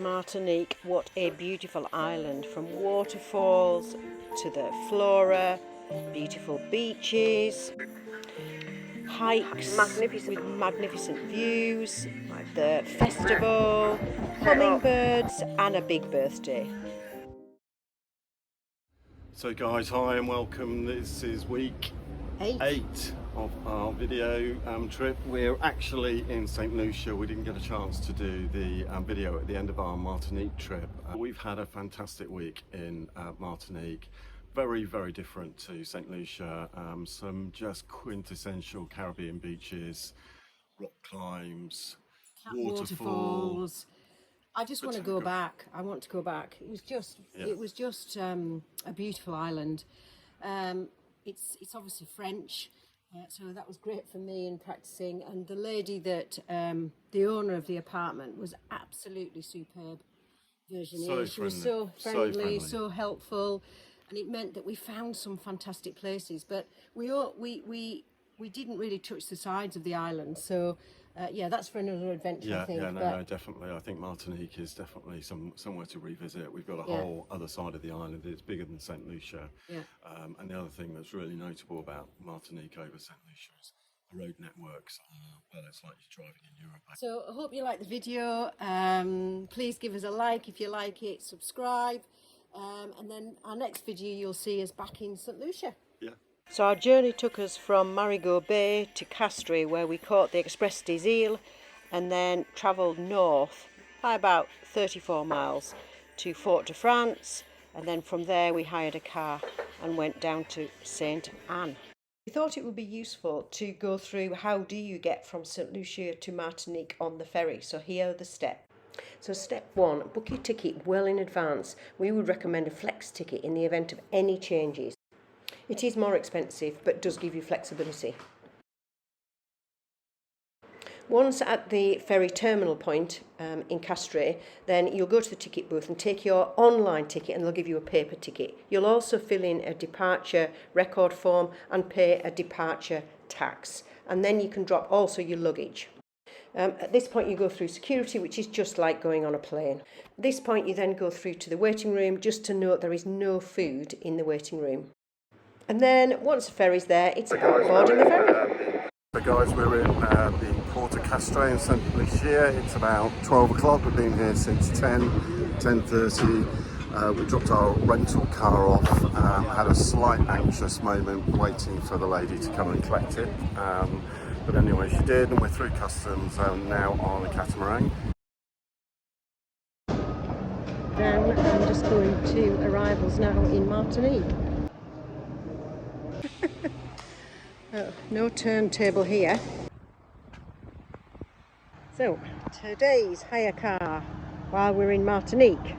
Martinique, what a beautiful island, from waterfalls to the flora, beautiful beaches, hikes with magnificent views, the festival, hummingbirds and a big birthday. So guys, hi and welcome. This is week 8 of our video trip. We're actually in St Lucia. We didn't get a chance to do the video at the end of our Martinique trip. We've had a fantastic week in Martinique. Very, very different to St Lucia. Some just quintessential Caribbean beaches, rock climbs, waterfalls. I just want to go back. I want to go back. It was just a beautiful island. It's obviously French, so that was great for me in practicing. And the lady that the owner of the apartment was absolutely superb. Virginie, she was so friendly, so helpful, and it meant that we found some fantastic places. But we didn't really touch the sides of the island, so. Yeah, that's for another adventure, I think. No, definitely. I think Martinique is definitely somewhere to revisit. We've got a whole other side of the island. It's bigger than St Lucia. Yeah. And the other thing that's really notable about Martinique over St Lucia is the road networks. Well, it's like you're driving in Europe. So I hope you like the video. Please give us a like if you like it, subscribe. And then our next video you'll see us back in St Lucia. Yeah. So our journey took us from Marigot Bay to Castres, where we caught the expressdesiles and then travelled north by about 34 miles to Fort-de-France, and then from there we hired a car and went down to Sainte Anne. We thought it would be useful to go through how do you get from St Lucia to Martinique on the ferry. So here are the steps. So step 1, book your ticket well in advance. We would recommend a flex ticket in the event of any changes. It is more expensive, but does give you flexibility. Once at the ferry terminal point in Castres, then you'll go to the ticket booth and take your online ticket, and they'll give you a paper ticket. You'll also fill in a departure record form and pay a departure tax. And then you can drop also your luggage. At this point you go through security, which is just like going on a plane. At this point you then go through to the waiting room. Just to note, there is no food in the waiting room. And then once the ferry's there, it's about boarding the ferry. So guys, we're in the port of Castres in St Lucia. It's about 12 o'clock. We've been here since 10:30. We dropped our rental car off, had a slight anxious moment waiting for the lady to come and collect it. But anyway, she did, and we're through customs now on a catamaran. Then I'm just going to arrivals now in Martinique. Oh, no turntable here. So, today's hire car while we're in Martinique.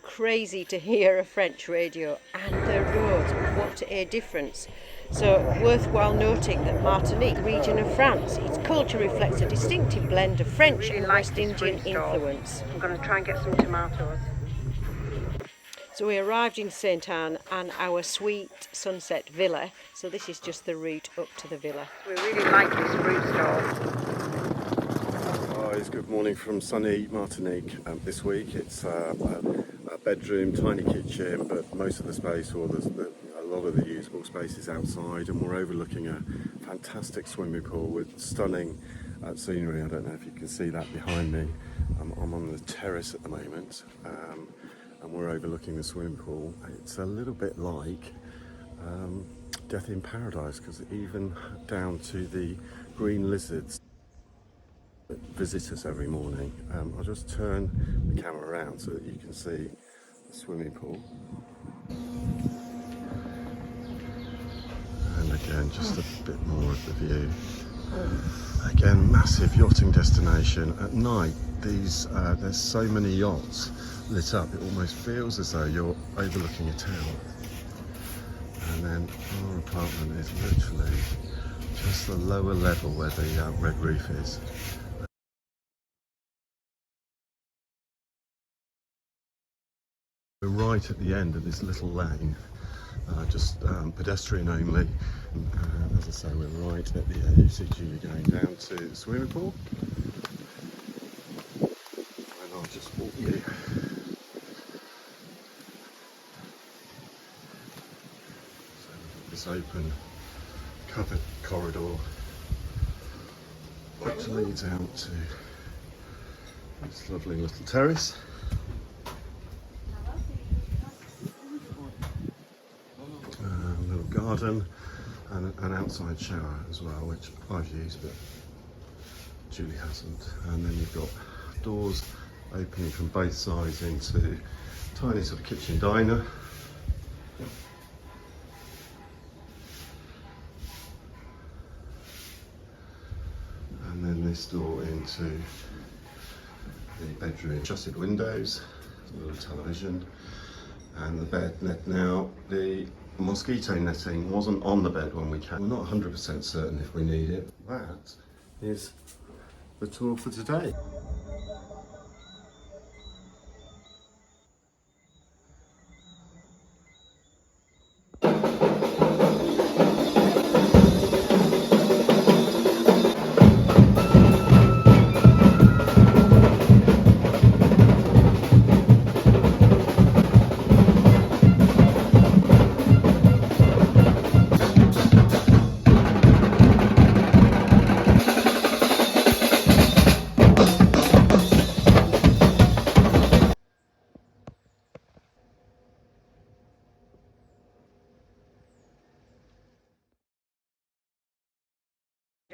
Crazy to hear a French radio, and the roads, what a difference. So worthwhile noting that Martinique, region of France, its culture reflects a distinctive blend of French and West Indian influence. I'm going to try and get some tomatoes. So we arrived in Sainte Anne and our sweet sunset villa. So this is just the route up to the villa. We really like this fruit stall. Guys, good morning from sunny Martinique. This week it's a bedroom, tiny kitchen, but most of the space, or a lot of the usable space, is outside, and we're overlooking a fantastic swimming pool with stunning scenery. I don't know if you can see that behind me. I'm on the terrace at the moment. And we're overlooking the swimming pool. It's a little bit like Death in Paradise, because even down to the green lizards that visit us every morning. I'll just turn the camera around so that you can see the swimming pool. And again, just a bit more of the view. Again, massive yachting destination. At night, there's so many yachts lit up, it almost feels as though you're overlooking a town. And then our apartment is literally just the lower level where the red roof is. We're right at the end of this little lane, just pedestrian only. As I say, we're right at the edge. You're going down to the swimming pool, and I'll just walk you. So this open covered corridor which leads out to this lovely little terrace. Little garden and an outside shower as well, which I've used but Julie hasn't. And then you've got doors opening from both sides into tiny sort of kitchen diner. And then this door into the bedroom. Adjusted windows, a little television, and the bed net. Now, the mosquito netting wasn't on the bed when we came. We're not 100% certain if we need it. That is the tour for today.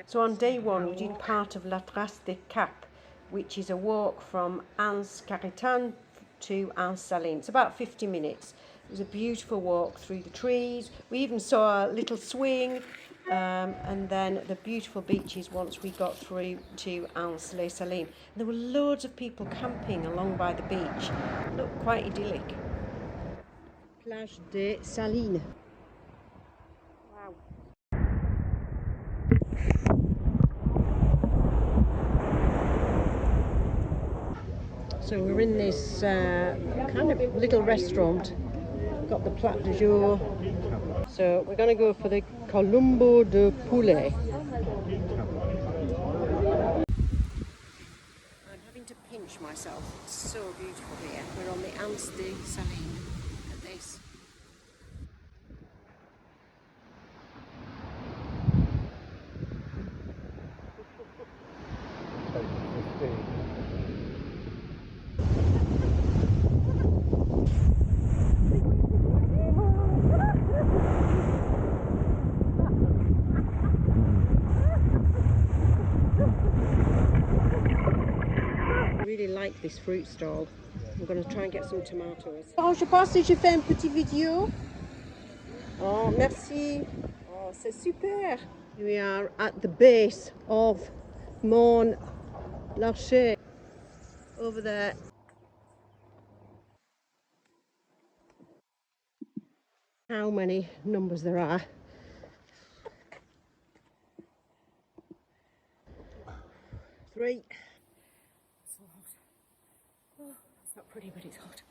So on day one we did part of La Trace des Caps, which is a walk from Anse Carretan to Anse Salines. It's about 50 minutes. It was a beautiful walk through the trees. We even saw a little swing, and then the beautiful beaches once we got through to Anse les Salines. And there were loads of people camping along by the beach. It looked quite idyllic. Plage des Salines. So we're in this kind of little restaurant. Got the plat du jour. So we're going to go for the colombo de poulet. I'm having to pinch myself. It's so beautiful here. We're on the Anse des Salines. Look at this. Like this fruit stall. I'm going to try and get some tomatoes. Oh, je pense que je fais un petit vidéo. Oh, merci. Oh, c'est super. We are at the base of Mont Larcher. Over there. How many numbers there are. 3. Not pretty, but it's hot.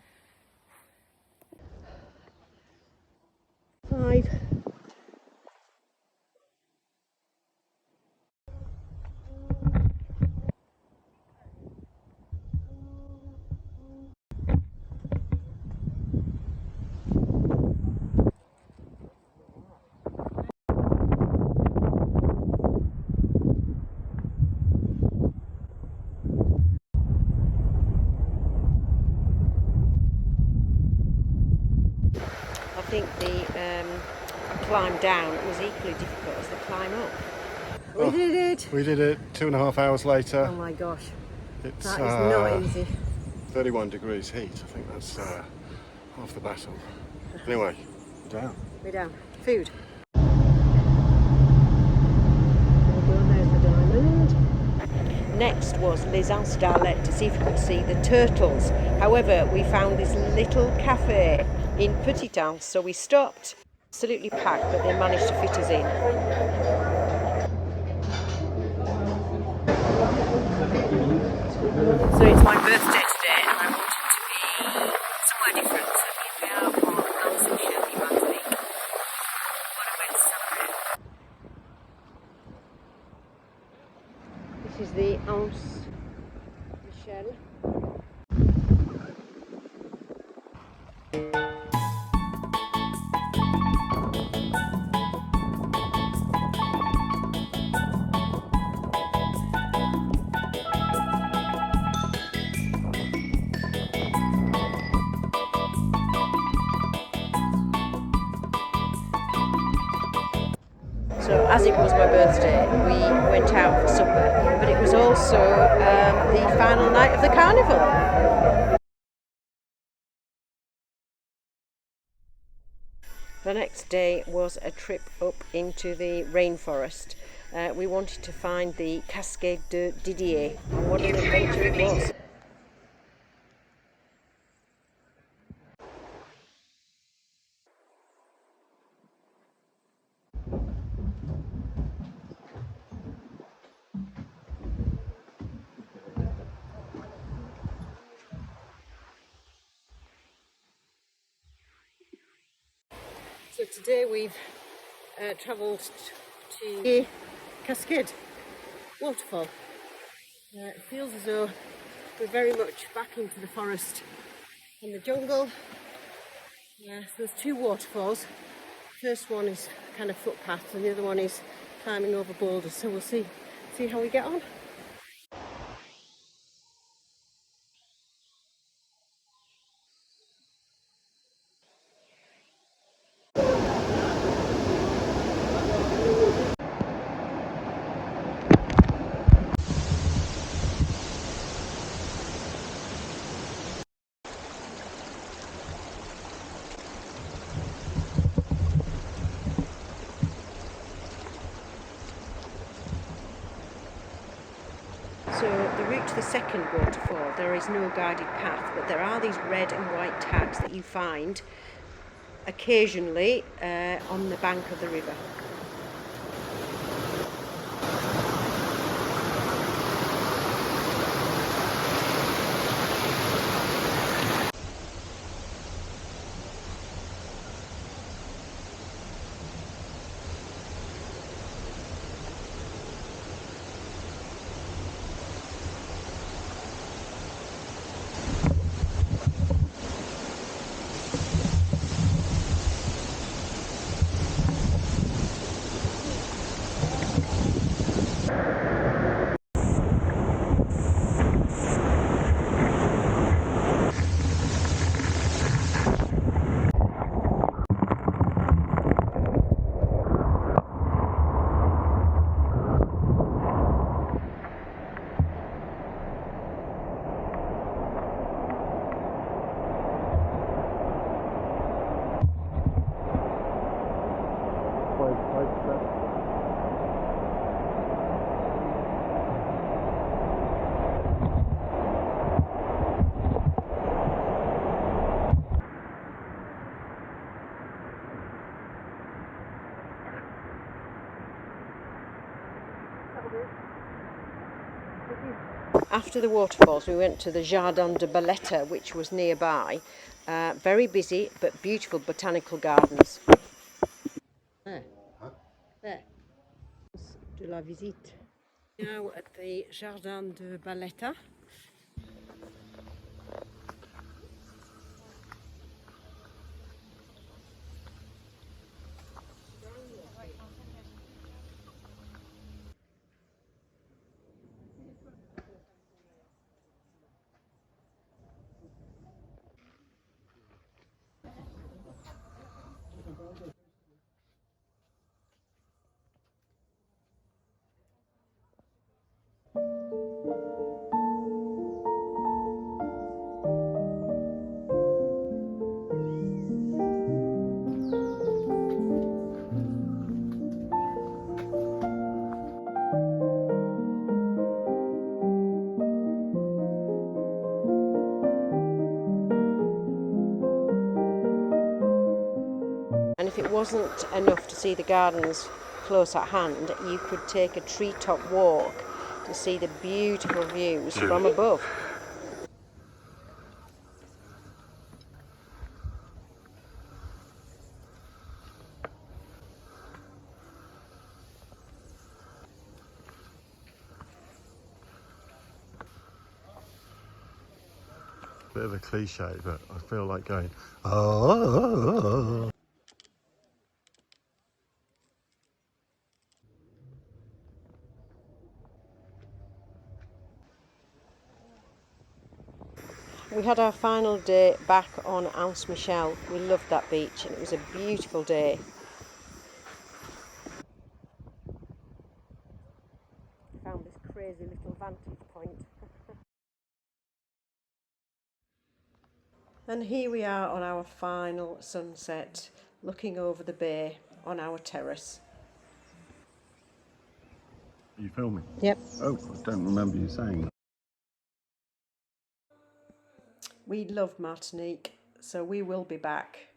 5. I think the climb down was equally difficult as the climb up. We did it! We did it 2.5 hours later. Oh my gosh, It's that is not easy. 31 degrees heat. I think that's half the battle. Anyway, we're down. We're down. Food. Next was Les Anses d'Arlette to see if we could see the turtles. However, we found this little cafe in Petite Anse, so we stopped. Absolutely packed, but they managed to fit us in. So it's my birthday today, and I wanted to be somewhere different. So here we are on Anse Martinique. house, Michelle. So as it was my birthday, we went out for supper, but it was also the final night of the carnival. The next day was a trip up into the rainforest. We wanted to find the Cascade de Didier, and what an adventure it was. So today we've travelled to the Cascade waterfall. It feels as though we're very much back into the forest and the jungle. So there's two waterfalls. First one is kind of footpath and the other one is climbing over boulders, so we'll see how we get on. So the route to the second waterfall, there is no guided path, but there are these red and white tags that you find occasionally on the bank of the river. After the waterfalls, we went to the Jardin de Baleta, which was nearby. Very busy, but beautiful botanical gardens. There. There. De la visite. Now at the Jardin de Baleta. And if it wasn't enough to see the gardens close at hand, you could take a treetop walk to see the beautiful views from above. bit of a cliche, but I feel like going, oh. We had our final day back on Anse Michel. We loved that beach and it was a beautiful day. Found this crazy little vantage point. And here we are on our final sunset, looking over the bay on our terrace. Are you filming? Yep. Oh, I don't remember you saying that. We love Martinique, so we will be back.